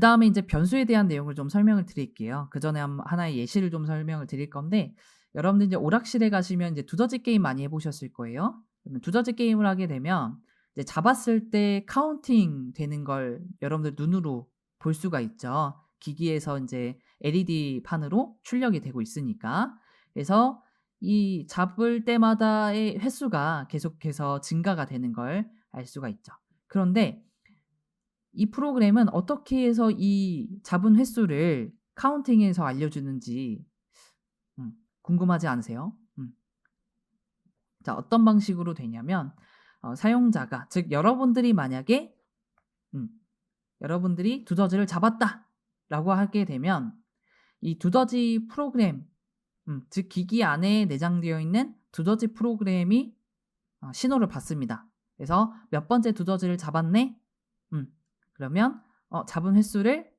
그다음에 이제 변수에 대한 내용을 좀 설명을 드릴게요. 그전에 하나의 예시를 좀 설명을 드릴 건데 여러분들 이제 오락실에 가시면 이제 두더지 게임 많이 해 보셨을 거예요. 그러면 두더지 게임을 하게 되면 이제 잡았을 때 카운팅 되는 걸 여러분들 눈으로 볼 수가 있죠. 기기에서 인제 LED 판으로 출력이 되고 있으니까. 그래서 이 잡을 때마다의 횟수가 계속해서 증가가 되는 걸 알 수가 있죠. 그런데 이 프로그램은 어떻게 해서 이 잡은 횟수를 카운팅해서 알려주는지 궁금하지 않으세요? 자, 어떤 방식으로 되냐면 사용자가, 즉 여러분들이 만약에 여러분들이 두더지를 잡았다라고 하게 되면 이 두더지 프로그램, 즉 기기 안에 내장되어 있는 두더지 프로그램이 신호를 받습니다. 그래서 몇 번째 두더지를 잡았네? 그러면 잡은 횟수를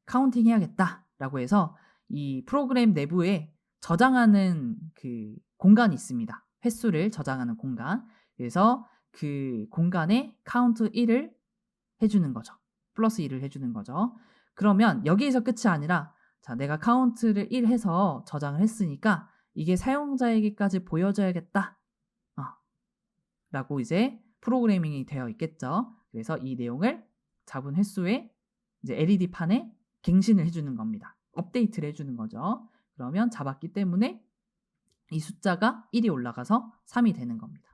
카운팅 해야겠다라고 해서 이 프로그램 내부에 저장하는 그 공간이 있습니다. 횟수를 저장하는 공간. 그래서 그 공간에 카운트 1을 해주는 거죠. 플러스 1을 해주는 거죠. 그러면 여기에서 끝이 아니라 자, 내가 카운트를 1 해서 저장을 했으니까 이게 사용자에게까지 보여줘야겠다. 라고 이제 프로그래밍이 되어 있겠죠. 그래서 이 내용을 잡은 횟수에 이제 LED판에 갱신을 해주는 겁니다. 업데이트를 해주는 거죠. 그러면 잡았기 때문에 이 숫자가 1이 올라가서 3이 되는 겁니다.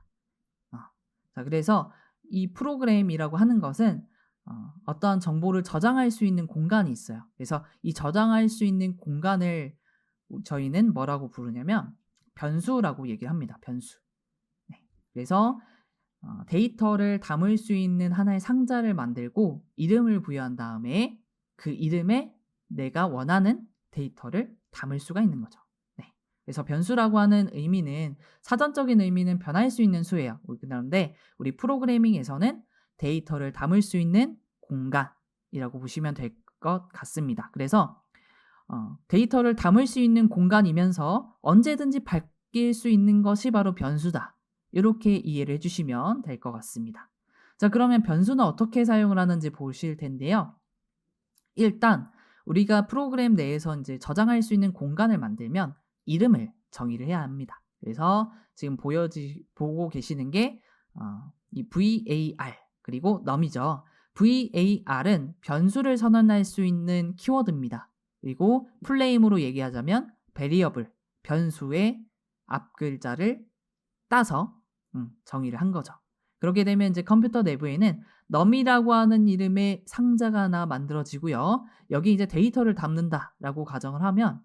자, 그래서 이 프로그램이라고 하는 것은 어떠한 정보를 저장할 수 있는 공간이 있어요. 그래서 이 저장할 수 있는 공간을 저희는 뭐라고 부르냐면 변수라고 얘기를 합니다. 변수. 네. 그래서 데이터를 담을 수 있는 하나의 상자를 만들고 이름을 부여한 다음에 그 이름에 내가 원하는 데이터를 담을 수가 있는 거죠. 네. 그래서 변수라고 하는 의미는 사전적인 의미는 변할 수 있는 수예요. 그런데 우리 프로그래밍에서는 데이터를 담을 수 있는 공간이라고 보시면 될 것 같습니다. 그래서 데이터를 담을 수 있는 공간이면서 언제든지 바뀔 수 있는 것이 바로 변수다. 이렇게 이해를 해주시면 될 것 같습니다. 자, 그러면 변수는 어떻게 사용을 하는지 보실 텐데요. 일단 우리가 프로그램 내에서 이제 저장할 수 있는 공간을 만들면 이름을 정의를 해야 합니다. 그래서 지금 보고 계시는 게 이 var 그리고 num이죠. var은 변수를 선언할 수 있는 키워드입니다. 그리고 플레임으로 얘기하자면 variable, 변수의 앞 글자를 따서 정의를 한 거죠. 그렇게 되면 이제 컴퓨터 내부에는 num이라고 하는 이름의 상자가 하나 만들어지고요. 여기 이제 데이터를 담는다라고 가정을 하면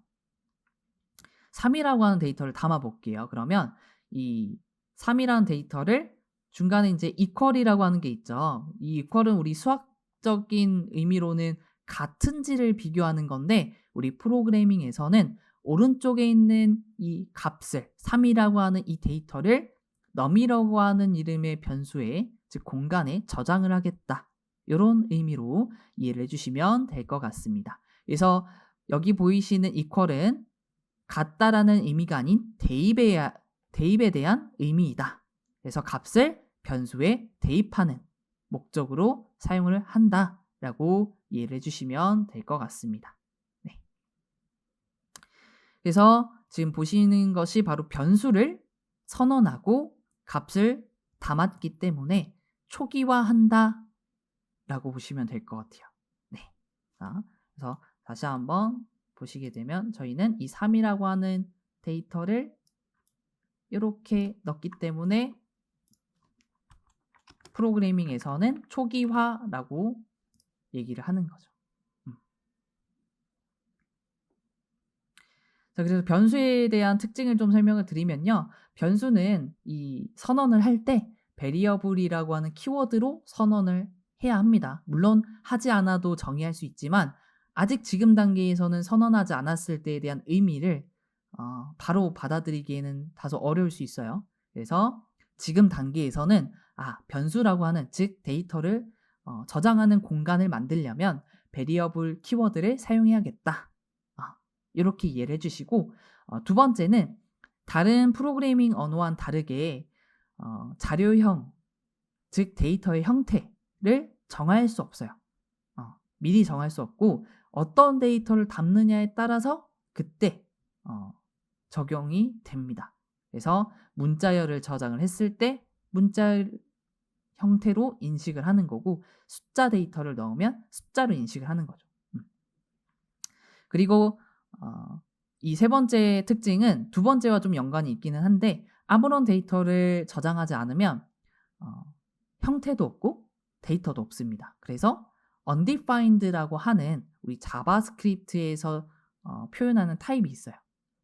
3이라고 하는 데이터를 담아 볼게요. 그러면 이 3이라는 데이터를 중간에 이제 equal이라고 하는 게 있죠. 이 equal은 우리 수학적인 의미로는 같은지를 비교하는 건데 우리 프로그래밍에서는 오른쪽에 있는 이 값을 3이라고 하는 이 데이터를 num이라고 하는 이름의 변수에 즉 공간에 저장을 하겠다. 이런 의미로 이해를 해주시면 될 것 같습니다. 그래서 여기 보이시는 equal은 같다라는 의미가 아닌 대입에 대한 의미이다. 그래서 값을 변수에 대입하는 목적으로 사용을 한다라고 이해를 해주시면 될 것 같습니다. 네. 그래서 지금 보시는 것이 바로 변수를 선언하고 값을 담았기 때문에 초기화한다 라고 보시면 될 것 같아요. 네. 자, 그래서 다시 한번 보시게 되면 저희는 이 3이라고 하는 데이터를 이렇게 넣기 때문에 프로그래밍에서는 초기화라고 얘기를 하는 거죠. 자, 그래서 변수에 대한 특징을 좀 설명을 드리면요. 변수는 이 선언을 할 때 variable이라고 하는 키워드로 선언을 해야 합니다. 물론 하지 않아도 정의할 수 있지만 아직 지금 단계에서는 선언하지 않았을 때에 대한 의미를 바로 받아들이기에는 다소 어려울 수 있어요. 그래서 지금 단계에서는 변수라고 하는 즉 데이터를 저장하는 공간을 만들려면 variable 키워드를 사용해야겠다. 이렇게 이해를 해주시고 두 번째는 다른 프로그래밍 언어와는 다르게 자료형 즉 데이터의 형태를 정할 수 없어요. 미리 정할 수 없고 어떤 데이터를 담느냐에 따라서 그때 적용이 됩니다. 그래서 문자열을 저장을 했을 때 문자 형태로 인식을 하는 거고 숫자 데이터를 넣으면 숫자로 인식을 하는 거죠. 그리고 이 세 번째 특징은 두 번째와 좀 연관이 있기는 한데 아무런 데이터를 저장하지 않으면 형태도 없고 데이터도 없습니다. 그래서 undefined라고 하는 우리 자바스크립트에서 표현하는 타입이 있어요.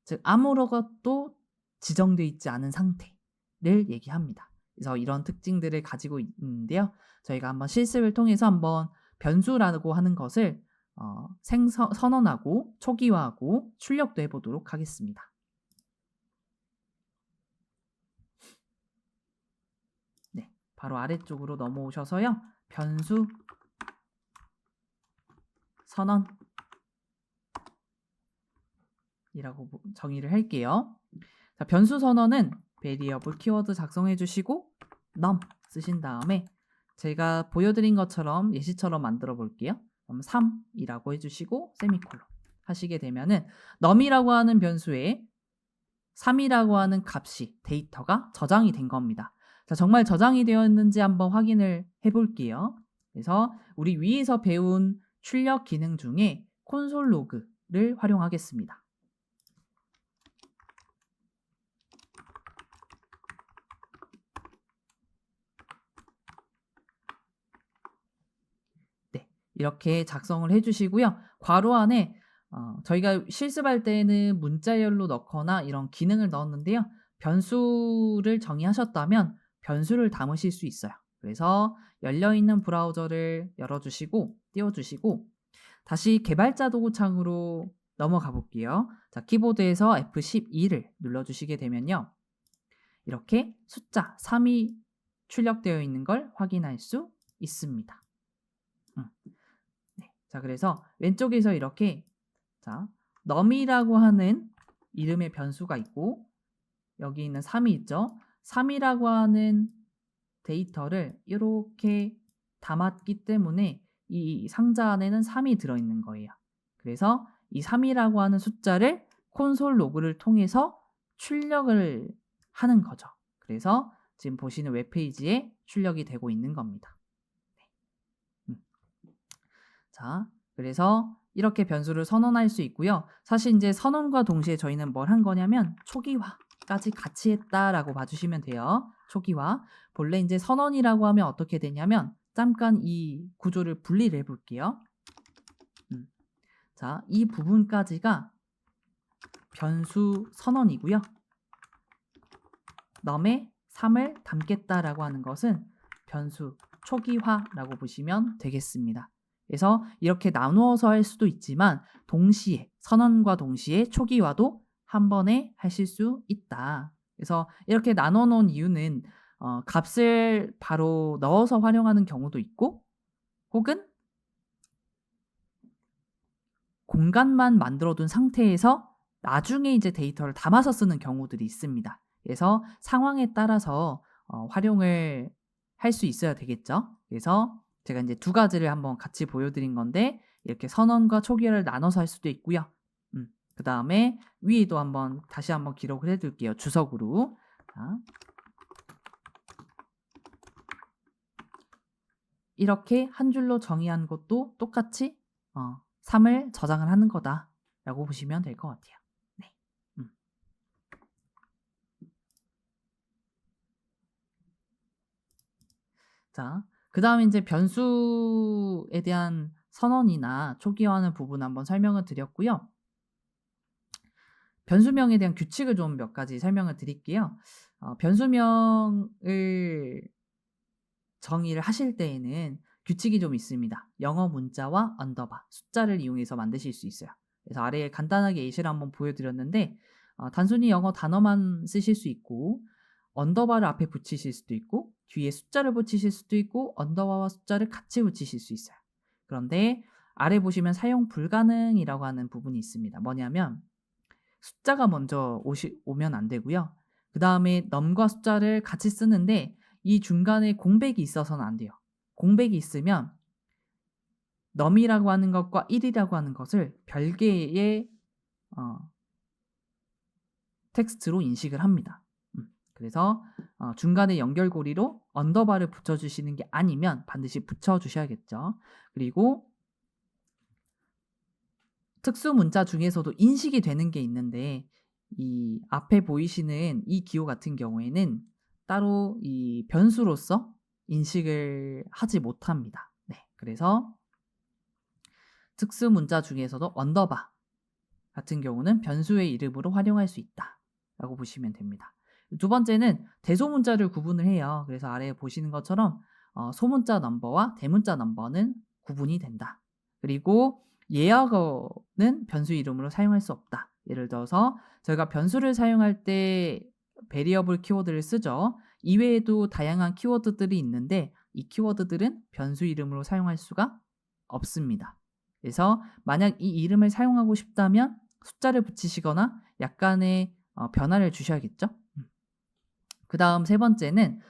즉 아무것도 지정되어 있지 않은 상태를 얘기합니다. 그래서 이런 특징들을 가지고 있는데요. 저희가 한번 실습을 통해서 한번 변수라고 하는 것을 선언하고 초기화하고 출력도 해보도록 하겠습니다. 네, 바로 아래쪽으로 넘어오셔서요. 변수 선언이라고 정의를 할게요. 자, 변수 선언은 베리어블 키워드 작성해 주시고 num 쓰신 다음에 제가 보여드린 것처럼 예시처럼 만들어 볼게요. 그럼 3이라고 해주시고 세미콜론 하시게 되면은 num이라고 하는 변수에 3이라고 하는 값이 데이터가 저장이 된 겁니다. 자, 정말 저장이 되었는지 한번 확인을 해볼게요. 그래서 우리 위에서 배운 출력 기능 중에 콘솔 로그를 활용하겠습니다. 네, 이렇게 작성을 해주시고요. 괄호 안에 저희가 실습할 때는 문자열로 넣거나 이런 기능을 넣었는데요. 변수를 정의하셨다면 변수를 담으실 수 있어요. 그래서 열려있는 브라우저를 열어주시고 띄워주시고 다시 개발자 도구창으로 넘어가 볼게요. 자, 키보드에서 F12를 눌러주시게 되면요. 이렇게 숫자 3이 출력되어 있는 걸 확인할 수 있습니다. 네, 자, 그래서 왼쪽에서 이렇게 자, num이라고 하는 이름의 변수가 있고 여기 있는 3이 있죠. 3이라고 하는 데이터를 이렇게 담았기 때문에 이 상자 안에는 3이 들어있는 거예요. 그래서 이 3이라고 하는 숫자를 콘솔 로그를 통해서 출력을 하는 거죠. 그래서 지금 보시는 웹페이지에 출력이 되고 있는 겁니다. 네. 자, 그래서 이렇게 변수를 선언할 수 있고요. 사실 이제 선언과 동시에 저희는 뭘 한 거냐면 초기화까지 같이 했다라고 봐주시면 돼요. 초기화. 본래 이제 선언이라고 하면 어떻게 되냐면 잠깐 이 구조를 분리를 해볼게요. 자, 이 부분까지가 변수 선언이고요. num에 3을 담겠다라고 하는 것은 변수 초기화라고 보시면 되겠습니다. 그래서 이렇게 나누어서 할 수도 있지만 동시에 선언과 동시에 초기화도 한 번에 하실 수 있다. 그래서 이렇게 나눠 놓은 이유는 값을 바로 넣어서 활용하는 경우도 있고 혹은 공간만 만들어둔 상태에서 나중에 이제 데이터를 담아서 쓰는 경우들이 있습니다. 그래서 상황에 따라서 활용을 할 수 있어야 되겠죠. 그래서 제가 이제 두 가지를 한번 같이 보여드린 건데 이렇게 선언과 초기화를 나눠서 할 수도 있고요. 그 다음에 위에도 다시 한번 기록을 해둘게요. 주석으로. 자, 이렇게 한 줄로 정의한 것도 똑같이 3을 저장을 하는 거다라고 보시면 될 것 같아요. 네. 자, 그 다음에 이제 변수에 대한 선언이나 초기화하는 부분 한번 설명을 드렸고요. 변수명에 대한 규칙을 좀 몇 가지 설명을 드릴게요. 변수명을 정의를 하실 때에는 규칙이 좀 있습니다. 영어 문자와 언더바, 숫자를 이용해서 만드실 수 있어요. 그래서 아래에 간단하게 예시를 한번 보여드렸는데 단순히 영어 단어만 쓰실 수 있고 언더바를 앞에 붙이실 수도 있고 뒤에 숫자를 붙이실 수도 있고 언더바와 숫자를 같이 붙이실 수 있어요. 그런데 아래 보시면 사용 불가능이라고 하는 부분이 있습니다. 뭐냐면 숫자가 먼저 오면 안 되고요. 그 다음에 num과 숫자를 같이 쓰는데 이 중간에 공백이 있어서는 안 돼요. 공백이 있으면 num이라고 하는 것과 1이라고 하는 것을 별개의 텍스트로 인식을 합니다. 그래서 중간에 연결고리로 언더바를 붙여주시는 게 아니면 반드시 붙여주셔야겠죠. 그리고 특수 문자 중에서도 인식이 되는 게 있는데 이 앞에 보이시는 이 기호 같은 경우에는 따로 이 변수로서 인식을 하지 못합니다. 네, 그래서 특수 문자 중에서도 언더바 같은 경우는 변수의 이름으로 활용할 수 있다라고 보시면 됩니다. 두 번째는 대소문자를 구분을 해요. 그래서 아래에 보시는 것처럼 소문자 넘버와 대문자 넘버는 구분이 된다. 그리고 예어어는 변수 이름으로 사용할 수 없다. 예를 들어서 저희가 변수를 사용할 때 베리어블 키워드를 쓰죠. 이외에도 다양한 키워드들이 있는데 이 키워드들은 변수 이름으로 사용할 수가 없습니다. 그래서 만약 이 이름을 사용하고 싶다면 숫자를 붙이시거나 약간의 변화를 주셔야겠죠. 그 다음 세 번째는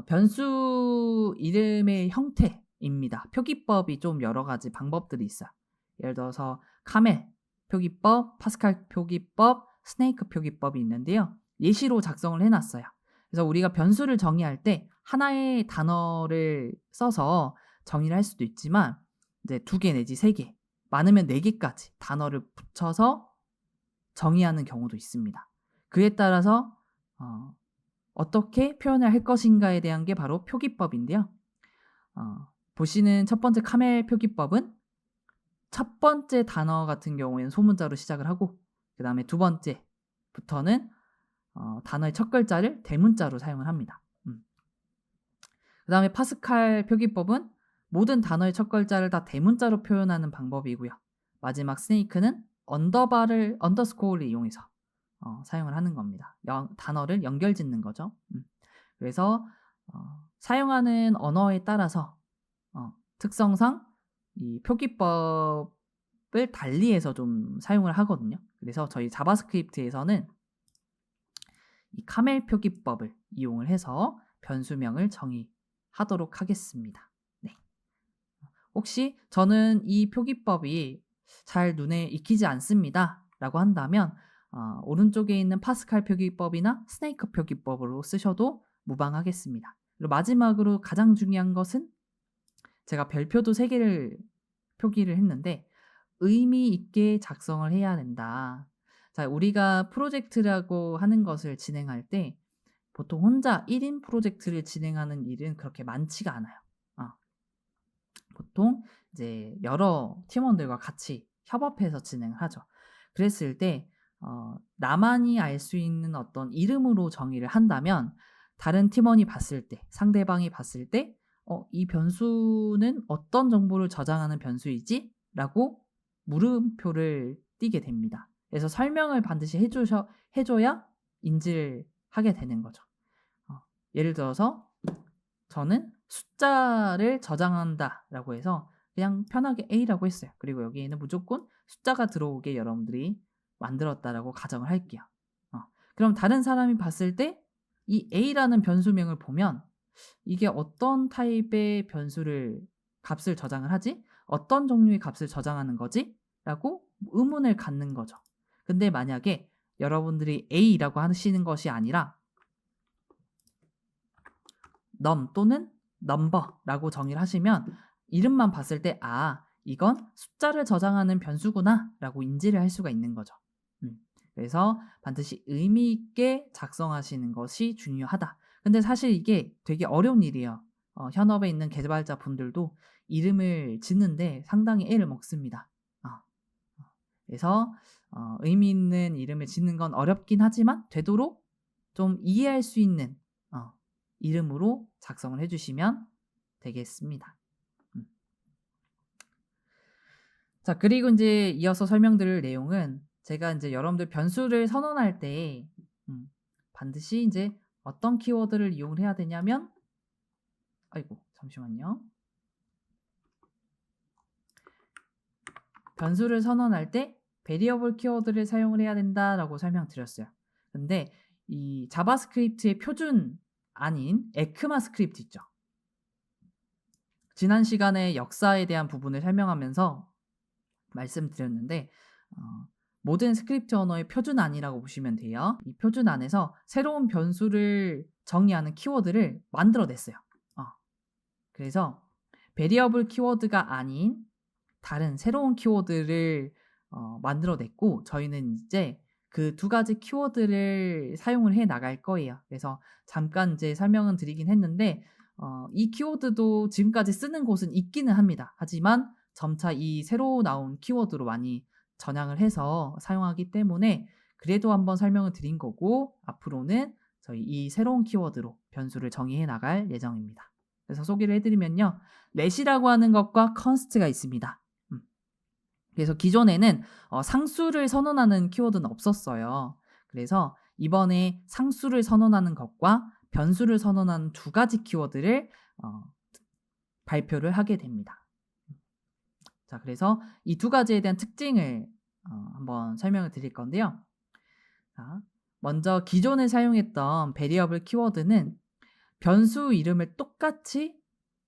변수 이름의 형태입니다. 표기법이 좀 여러 가지 방법들이 있어요. 예를 들어서 카멜 표기법, 파스칼 표기법, 스네이크 표기법이 있는데요. 예시로 작성을 해놨어요. 그래서 우리가 변수를 정의할 때 하나의 단어를 써서 정의를 할 수도 있지만 이제 2개 내지 3개, 많으면 4개까지 단어를 붙여서 정의하는 경우도 있습니다. 그에 따라서 어떻게 표현을 할 것인가에 대한 게 바로 표기법인데요. 보시는 첫 번째 카멜 표기법은 첫 번째 단어 같은 경우에는 소문자로 시작을 하고 그 다음에 두 번째부터는 단어의 첫 글자를 대문자로 사용을 합니다. 그 다음에 파스칼 표기법은 모든 단어의 첫 글자를 다 대문자로 표현하는 방법이고요. 마지막 스네이크는 언더스코어를 이용해서 사용을 하는 겁니다. 단어를 연결짓는 거죠. 그래서 사용하는 언어에 따라서 특성상 이 표기법을 달리해서 좀 사용을 하거든요. 그래서 저희 자바스크립트에서는 이 카멜 표기법을 이용을 해서 변수명을 정의하도록 하겠습니다. 네. 혹시 저는 이 표기법이 잘 눈에 익히지 않습니다 라고 한다면 오른쪽에 있는 파스칼 표기법이나 스네이크 표기법으로 쓰셔도 무방하겠습니다. 그리고 마지막으로 가장 중요한 것은 제가 별표도 3개를 표기를 했는데 의미 있게 작성을 해야 된다. 자, 우리가 프로젝트라고 하는 것을 진행할 때 보통 혼자 1인 프로젝트를 진행하는 일은 그렇게 많지가 않아요. 보통 이제 여러 팀원들과 같이 협업해서 진행을 하죠. 그랬을 때 나만이 알 수 있는 어떤 이름으로 정의를 한다면 다른 팀원이 봤을 때, 상대방이 봤을 때 이 변수는 어떤 정보를 저장하는 변수이지? 라고 물음표를 띄게 됩니다. 그래서 설명을 반드시 해줘야 인지를 하게 되는 거죠. 예를 들어서 저는 숫자를 저장한다 라고 해서 그냥 편하게 A라고 했어요. 그리고 여기에는 무조건 숫자가 들어오게 여러분들이 만들었다라고 가정을 할게요. 그럼 다른 사람이 봤을 때 이 A라는 변수명을 보면 이게 어떤 타입의 값을 저장을 하지? 어떤 종류의 값을 저장하는 거지? 라고 의문을 갖는 거죠. 근데 만약에 여러분들이 A라고 하시는 것이 아니라 num 또는 number라고 정의를 하시면 이름만 봤을 때 이건 숫자를 저장하는 변수구나 라고 인지를 할 수가 있는 거죠. 그래서 반드시 의미 있게 작성하시는 것이 중요하다. 근데 사실 이게 되게 어려운 일이에요. 현업에 있는 개발자 분들도 이름을 짓는데 상당히 애를 먹습니다. 그래서 의미 있는 이름을 짓는 건 어렵긴 하지만 되도록 좀 이해할 수 있는 이름으로 작성을 해주시면 되겠습니다. 자, 그리고 이제 이어서 설명드릴 내용은 제가 이제 여러분들 변수를 선언할 때 반드시 이제 어떤 키워드를 이용을 해야 되냐면 잠시만요. 변수를 선언할 때 베리어블 키워드를 사용을 해야 된다라고 설명드렸어요. 근데 이 자바스크립트의 표준 아닌 에크마스크립트 있죠. 지난 시간에 역사에 대한 부분을 설명하면서 말씀드렸는데 모든 스크립트 언어의 표준안이라고 보시면 돼요. 이 표준안에서 새로운 변수를 정의하는 키워드를 만들어냈어요. 그래서 베리어블 키워드가 아닌 다른 새로운 키워드를 만들어냈고 저희는 이제 그 두 가지 키워드를 사용을 해 나갈 거예요. 그래서 잠깐 이제 설명은 드리긴 했는데 이 키워드도 지금까지 쓰는 곳은 있기는 합니다. 하지만 점차 이 새로 나온 키워드로 많이 전향을 해서 사용하기 때문에 그래도 한번 설명을 드린 거고 앞으로는 저희 이 새로운 키워드로 변수를 정의해 나갈 예정입니다. 그래서 소개를 해드리면요. let이라고 하는 것과 const가 있습니다. 그래서 기존에는 상수를 선언하는 키워드는 없었어요. 그래서 이번에 상수를 선언하는 것과 변수를 선언하는 두 가지 키워드를 발표를 하게 됩니다. 자, 그래서 이 두 가지에 대한 특징을 한번 설명을 드릴 건데요. 자, 먼저 기존에 사용했던 베리어블 키워드는 변수 이름을 똑같이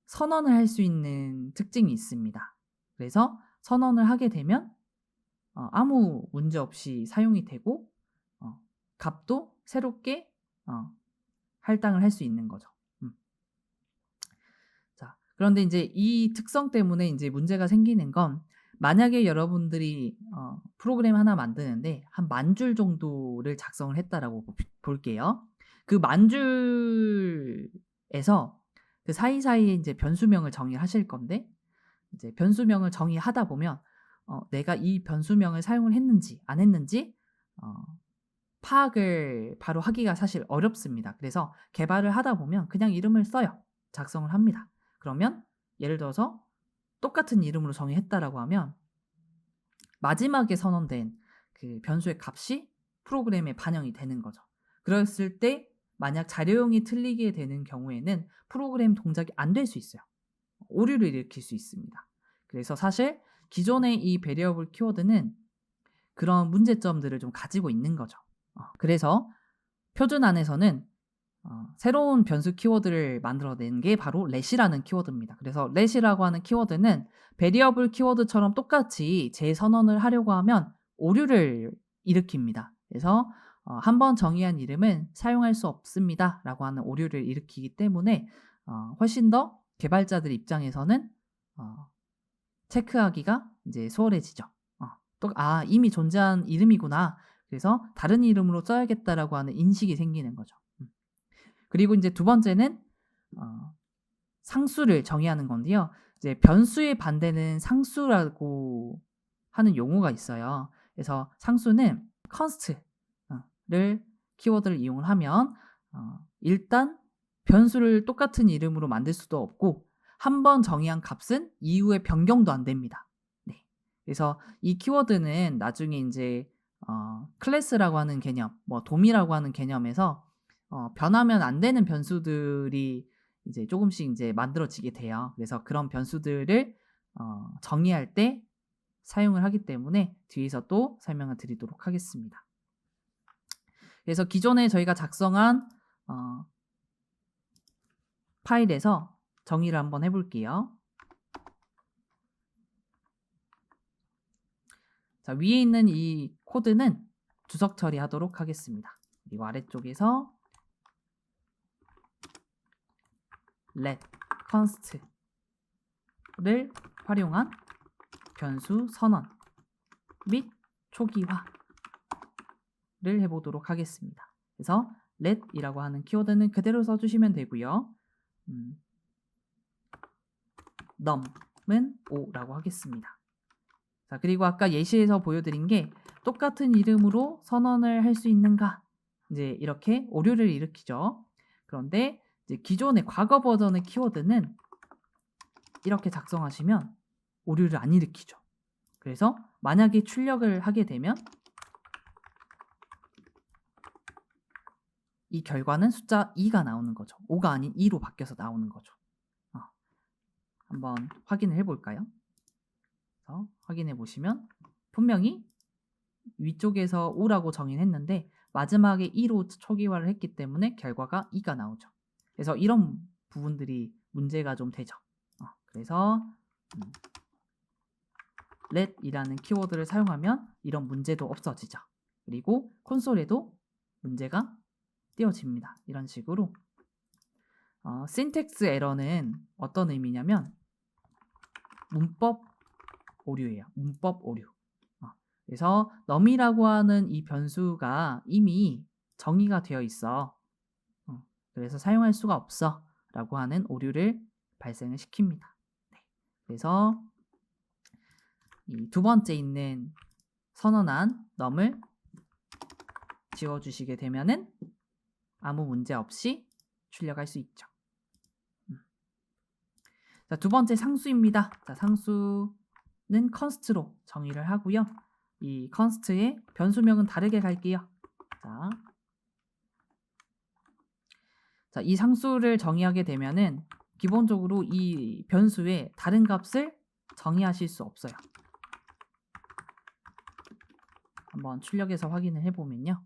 선언을 할 수 있는 특징이 있습니다. 그래서 선언을 하게 되면 아무 문제 없이 사용이 되고 값도 새롭게 할당을 할 수 있는 거죠. 자, 그런데 이제 이 특성 때문에 이제 문제가 생기는 건 만약에 여러분들이 프로그램 하나 만드는데 한 10,000줄 정도를 작성을 했다라고 볼게요. 그 10,000줄에서 그 사이사이에 이제 변수명을 정의하실 건데 이제 변수명을 정의하다 보면 내가 이 변수명을 사용을 했는지 안 했는지 파악을 바로 하기가 사실 어렵습니다. 그래서 개발을 하다 보면 그냥 이름을 써요. 작성을 합니다. 그러면 예를 들어서 똑같은 이름으로 정의했다라고 하면 마지막에 선언된 그 변수의 값이 프로그램에 반영이 되는 거죠. 그랬을 때 만약 자료형이 틀리게 되는 경우에는 프로그램 동작이 안 될 수 있어요. 오류를 일으킬 수 있습니다. 그래서 사실 기존의 이 베리어블 키워드는 그런 문제점들을 좀 가지고 있는 거죠. 그래서 표준 안에서는 새로운 변수 키워드를 만들어낸 게 바로 let이라는 키워드입니다. 그래서 let이라고 하는 키워드는 베리어블 키워드처럼 똑같이 재선언을 하려고 하면 오류를 일으킵니다. 그래서 한번 정의한 이름은 사용할 수 없습니다 라고 하는 오류를 일으키기 때문에 훨씬 더 개발자들 입장에서는 체크하기가 이제 수월해지죠. 이미 존재한 이름이구나. 그래서 다른 이름으로 써야겠다라고 하는 인식이 생기는 거죠. 그리고 이제 두 번째는 상수를 정의하는 건데요. 이제 변수의 반대는 상수라고 하는 용어가 있어요. 그래서 상수는 const를 키워드를 이용을 하면 일단 변수를 똑같은 이름으로 만들 수도 없고 한 번 정의한 값은 이후에 변경도 안 됩니다. 네. 그래서 이 키워드는 나중에 이제 클래스라고 하는 개념, 뭐 돔이라고 하는 개념에서 변하면 안 되는 변수들이 이제 조금씩 이제 만들어지게 돼요. 그래서 그런 변수들을 정의할 때 사용을 하기 때문에 뒤에서 또 설명을 드리도록 하겠습니다. 그래서 기존에 저희가 작성한 파일에서 정의를 한번 해볼게요. 자, 위에 있는 이 코드는 주석 처리하도록 하겠습니다. 그리고 아래쪽에서 let const를 활용한 변수 선언 및 초기화를 해보도록 하겠습니다. 그래서 let이라고 하는 키워드는 그대로 써주시면 되고요. num은 5라고 하겠습니다. 자, 그리고 아까 예시에서 보여드린 게 똑같은 이름으로 선언을 할 수 있는가? 이제 이렇게 오류를 일으키죠. 그런데 이제 기존의 과거 버전의 키워드는 이렇게 작성하시면 오류를 안 일으키죠. 그래서 만약에 출력을 하게 되면 이 결과는 숫자 2가 나오는 거죠. 5가 아닌 2로 바뀌어서 나오는 거죠. 한번 확인을 해볼까요? 확인해 보시면 분명히 위쪽에서 5라고 정의했는데 마지막에 2로 초기화를 했기 때문에 결과가 2가 나오죠. 그래서 이런 부분들이 문제가 좀 되죠. 그래서 let이라는 키워드를 사용하면 이런 문제도 없어지죠. 그리고 콘솔에도 문제가 띄워집니다. 이런 식으로 syntax 에러는 어떤 의미냐면 문법 오류예요. 문법 오류. 그래서 num이라고 하는 이 변수가 이미 정의가 되어 있어. 그래서 사용할 수가 없어 라고 하는 오류를 발생을 시킵니다. 네. 그래서 이 두 번째 있는 선언한 num을 지워주시게 되면은 아무 문제 없이 출력할 수 있죠. 자, 두 번째 상수입니다. 자, 상수는 const로 정의를 하고요. 이 const의 변수명은 다르게 갈게요. 자, 이 상수를 정의하게 되면은 기본적으로 이 변수에 다른 값을 정의하실 수 없어요. 한번 출력해서 확인을 해보면요.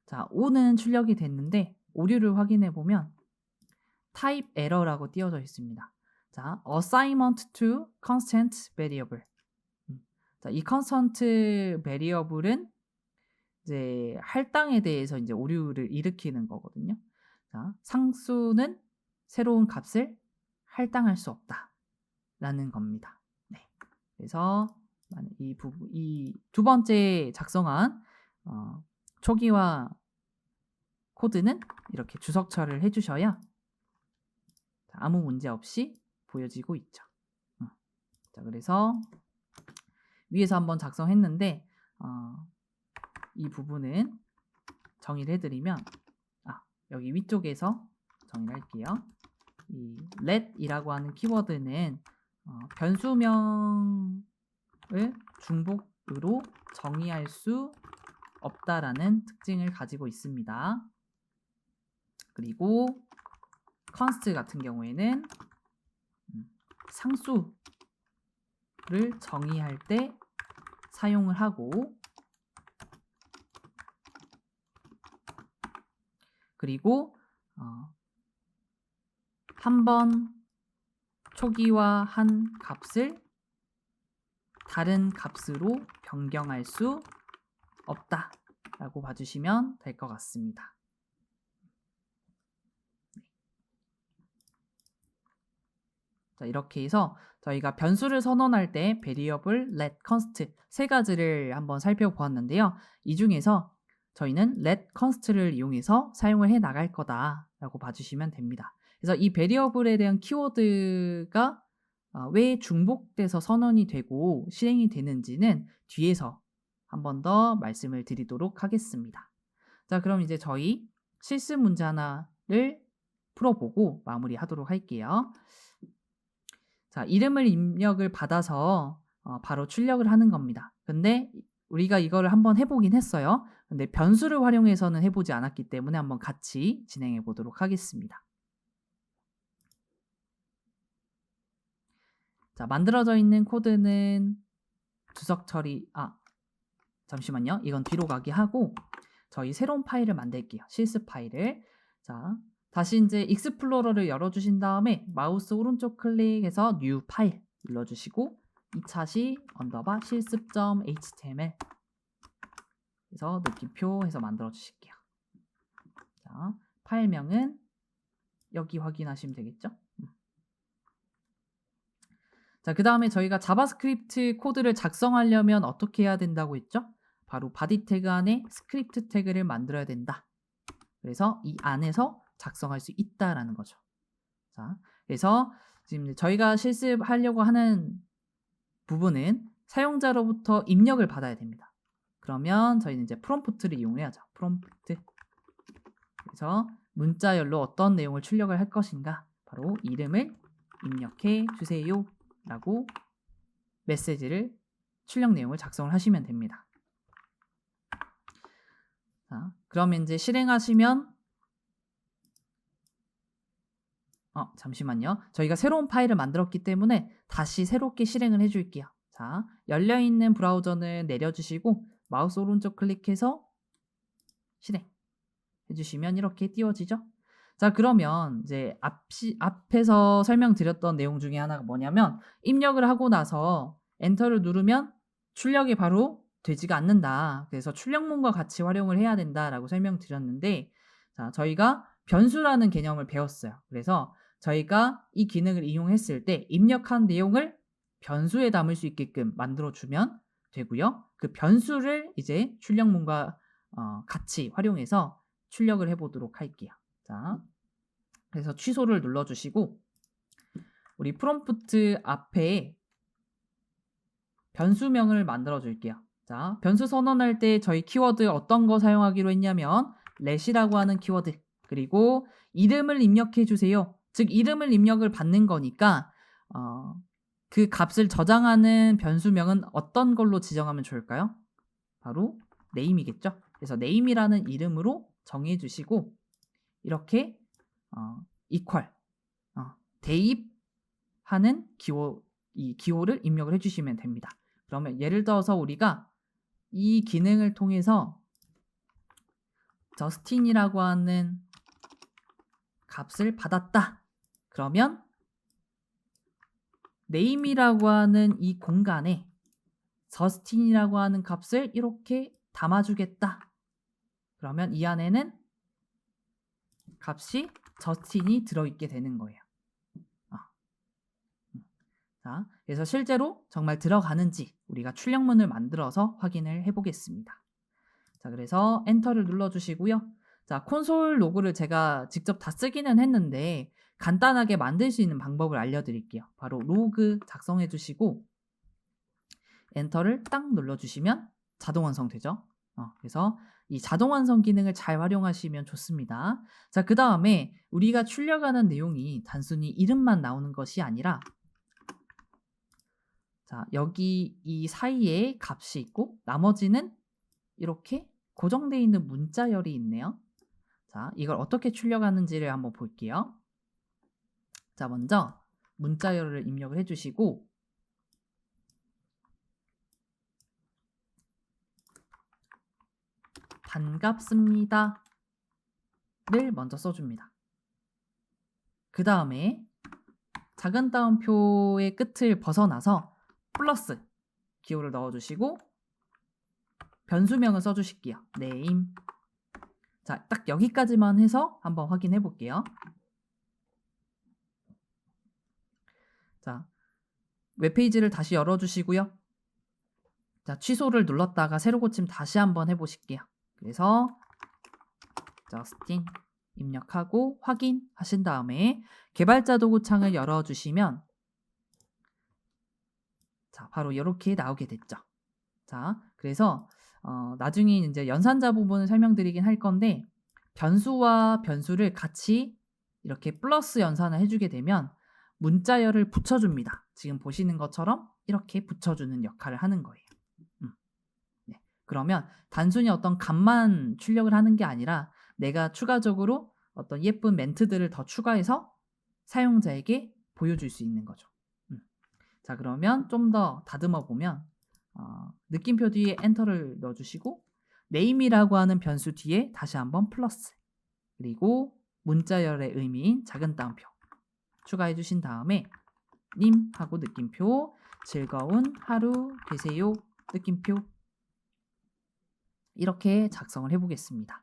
자, 5는 출력이 됐는데 오류를 확인해 보면 type error라고 띄워져 있습니다. 자, assignment to constant variable. 자, 이 constant variable은 이제 할당에 대해서 이제 오류를 일으키는 거거든요. 자, 상수는 새로운 값을 할당할 수 없다라는 겁니다. 네. 그래서 이 두 번째 작성한 초기화 코드는 이렇게 주석처를 해주셔야 아무 문제 없이 보여지고 있죠. 자, 그래서 위에서 한번 작성했는데 이 부분은 정의를 해드리면 여기 위쪽에서 정의를 할게요. 이 let이라고 하는 키워드는 변수명을 중복으로 정의할 수 없다라는 특징을 가지고 있습니다. 그리고 const 같은 경우에는 상수를 정의할 때 사용을 하고 그리고 한번 초기화한 값을 다른 값으로 변경할 수 없다라고 봐주시면 될 것 같습니다. 자, 이렇게 해서 저희가 변수를 선언할 때 variable, let, const 세 가지를 한번 살펴보았는데요. 이 중에서 저희는 let const를 이용해서 사용을 해 나갈 거다라고 봐주시면 됩니다. 그래서 이 variable에 대한 키워드가 왜 중복돼서 선언이 되고 실행이 되는지는 뒤에서 한 번 더 말씀을 드리도록 하겠습니다. 자, 그럼 이제 저희 실습 문제 하나를 풀어보고 마무리하도록 할게요. 자, 이름을 입력을 받아서 바로 출력을 하는 겁니다. 근데 우리가 이거를 한번 해보긴 했어요. 근데 변수를 활용해서는 해보지 않았기 때문에 한번 같이 진행해 보도록 하겠습니다. 자, 만들어져 있는 코드는 주석 처리, 잠시만요. 이건 뒤로 가게 하고 저희 새로운 파일을 만들게요. 실습 파일을. 자, 다시 이제 익스플로러를 열어주신 다음에 마우스 오른쪽 클릭해서 new 파일 눌러주시고 2차시 언더바 실습.html 그래서 느낌표 해서 만들어 주실게요. 자, 파일명은 여기 확인하시면 되겠죠? 자, 그 다음에 저희가 자바스크립트 코드를 작성하려면 어떻게 해야 된다고 했죠? 바로 바디 태그 안에 스크립트 태그를 만들어야 된다. 그래서 이 안에서 작성할 수 있다라는 거죠. 자, 그래서 지금 저희가 실습하려고 하는 부분은 사용자로부터 입력을 받아야 됩니다. 그러면 저희는 이제 프롬프트를 이용해야죠. 프롬프트. 그래서 문자열로 어떤 내용을 출력을 할 것인가? 바로 이름을 입력해 주세요 라고 메시지를 출력 내용을 작성을 하시면 됩니다. 자, 그러면 이제 실행하시면 잠시만요. 저희가 새로운 파일을 만들었기 때문에 다시 새롭게 실행을 해줄게요. 자, 열려있는 브라우저는 내려주시고 마우스 오른쪽 클릭해서 실행 해주시면 이렇게 띄워지죠. 자, 그러면 이제 앞에서 설명드렸던 내용 중에 하나가 뭐냐면 입력을 하고 나서 엔터를 누르면 출력이 바로 되지가 않는다. 그래서 출력문과 같이 활용을 해야 된다라고 설명드렸는데, 자, 저희가 변수라는 개념을 배웠어요. 그래서 저희가 이 기능을 이용했을 때 입력한 내용을 변수에 담을 수 있게끔 만들어주면 되고요. 그 변수를 이제 출력문과 같이 활용해서 출력을 해보도록 할게요. 자, 그래서 취소를 눌러주시고 우리 프롬프트 앞에 변수명을 만들어 줄게요. 자, 변수 선언할 때 저희 키워드 어떤 거 사용하기로 했냐면 let이라고 하는 키워드, 그리고 이름을 입력해 주세요. 즉 이름을 입력을 받는 거니까 그 값을 저장하는 변수명은 어떤 걸로 지정하면 좋을까요? 바로 name이겠죠. 그래서 name이라는 이름으로 정해 주시고 이렇게 equal 대입하는 이 기호를 입력을 해주시면 됩니다. 그러면 예를 들어서 우리가 이 기능을 통해서 저스틴이라고 하는 값을 받았다. 그러면 name이라고 하는 이 공간에 저스틴이라고 하는 값을 이렇게 담아주겠다. 그러면 이 안에는 값이 저스틴이 들어있게 되는 거예요. 자, 그래서 실제로 정말 들어가는지 우리가 출력문을 만들어서 확인을 해보겠습니다. 자, 그래서 엔터를 눌러주시고요. 자, 콘솔 로그를 제가 직접 다 쓰기는 했는데 간단하게 만들 수 있는 방법을 알려드릴게요. 바로 로그 작성해 주시고 엔터를 딱 눌러주시면 자동 완성되죠. 그래서 이 자동 완성 기능을 잘 활용하시면 좋습니다. 자, 그 다음에 우리가 출력하는 내용이 단순히 이름만 나오는 것이 아니라, 자, 여기 이 사이에 값이 있고 나머지는 이렇게 고정되어 있는 문자열이 있네요. 자, 이걸 어떻게 출력하는지를 한번 볼게요. 자, 먼저 문자열을 입력을 해주시고 반갑습니다 를 먼저 써줍니다. 그 다음에 작은 따옴표의 끝을 벗어나서 플러스 기호를 넣어주시고 변수명을 써주실게요. name. 자, 딱 여기까지만 해서 한번 확인해 볼게요. 자, 웹페이지를 다시 열어주시고요. 자, 취소를 눌렀다가 새로 고침 다시 한번 해보실게요. 그래서 저스틴 입력하고 확인하신 다음에 개발자 도구 창을 열어주시면 자, 바로 이렇게 나오게 됐죠. 자, 그래서 나중에 이제 연산자 부분을 설명드리긴 할 건데 변수와 변수를 같이 이렇게 플러스 연산을 해주게 되면 문자열을 붙여줍니다. 지금 보시는 것처럼 이렇게 붙여주는 역할을 하는 거예요. 네. 그러면 단순히 어떤 값만 출력을 하는 게 아니라 내가 추가적으로 어떤 예쁜 멘트들을 더 추가해서 사용자에게 보여줄 수 있는 거죠. 자, 그러면 좀 더 다듬어 보면 느낌표 뒤에 엔터를 넣어주시고 name이라고 하는 변수 뒤에 다시 한번 플러스, 그리고 문자열의 의미인 작은 따옴표 추가해 주신 다음에 님 하고 느낌표, 즐거운 하루 되세요 느낌표, 이렇게 작성을 해보겠습니다.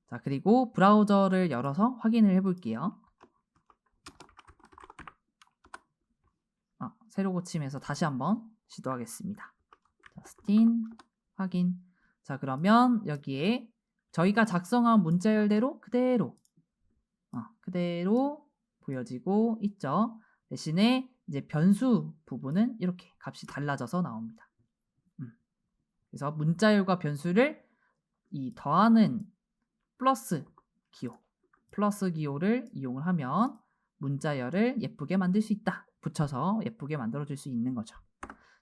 자, 그리고 브라우저를 열어서 확인을 해볼게요. 새로 고침해서 다시 한번 시도하겠습니다. 저스틴 확인. 자, 그러면 여기에 저희가 작성한 문자열대로 그대로 보여지고 있죠. 대신에 이제 변수 부분은 이렇게 값이 달라져서 나옵니다. 그래서 문자열과 변수를 이 더하는 플러스 기호를 이용을 하면 문자열을 예쁘게 만들 수 있다. 붙여서 예쁘게 만들어줄 수 있는 거죠.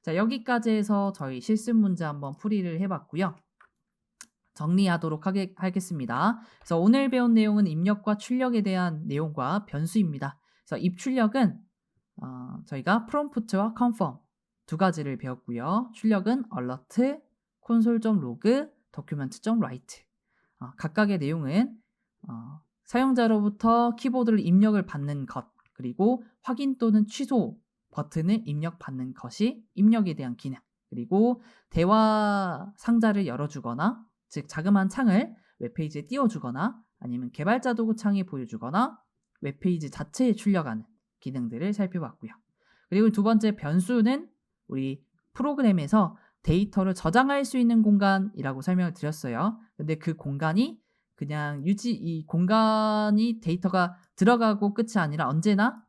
자, 여기까지 해서 저희 실습 문제 한번 풀이를 해봤고요. 정리하도록 하겠습니다. 그래서 오늘 배운 내용은 입력과 출력에 대한 내용과 변수입니다. 그래서 입출력은 저희가 프롬프트와 컨펌 두 가지를 배웠고요. 출력은 alert, console.log, document.write. 각각의 내용은 사용자로부터 키보드를 입력을 받는 것, 그리고 확인 또는 취소 버튼을 입력받는 것이 입력에 대한 기능, 그리고 대화 상자를 열어주거나, 즉 자그마한 창을 웹페이지에 띄워주거나, 아니면 개발자 도구 창에 보여주거나, 웹페이지 자체에 출력하는 기능들을 살펴봤고요. 그리고 두 번째 변수는 우리 프로그램에서 데이터를 저장할 수 있는 공간이라고 설명을 드렸어요. 근데 그 공간이 그냥 이 공간이 데이터가 들어가고 끝이 아니라 언제나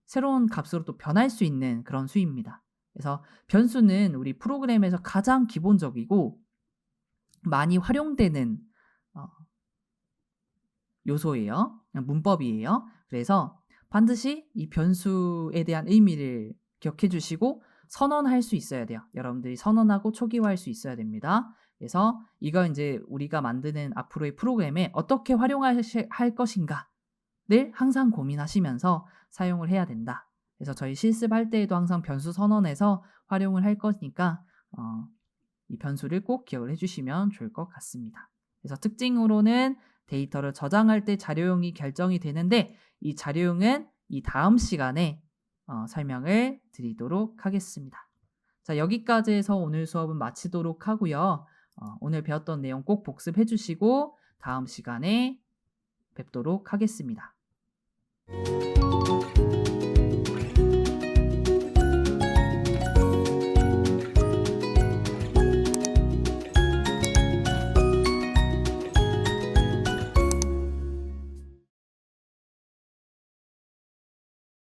새로운 값으로 또 변할 수 있는 그런 수입니다. 그래서 변수는 우리 프로그램에서 가장 기본적이고 많이 활용되는 요소예요. 문법이에요. 그래서 반드시 이 변수에 대한 의미를 기억해 주시고 선언할 수 있어야 돼요. 여러분들이 선언하고 초기화할 수 있어야 됩니다. 그래서 이거 이제 우리가 만드는 앞으로의 프로그램에 어떻게 활용할 것인가를 항상 고민하시면서 사용을 해야 된다. 그래서 저희 실습할 때에도 항상 변수 선언해서 활용을 할 거니까 이 변수를 꼭 기억을 해주시면 좋을 것 같습니다. 그래서 특징으로는 데이터를 저장할 때 자료용이 결정이 되는데 이 자료용은 이 다음 시간에 설명을 드리도록 하겠습니다. 자, 여기까지 해서 오늘 수업은 마치도록 하고요. 오늘 배웠던 내용 꼭 복습해 주시고 다음 시간에 뵙도록 하겠습니다.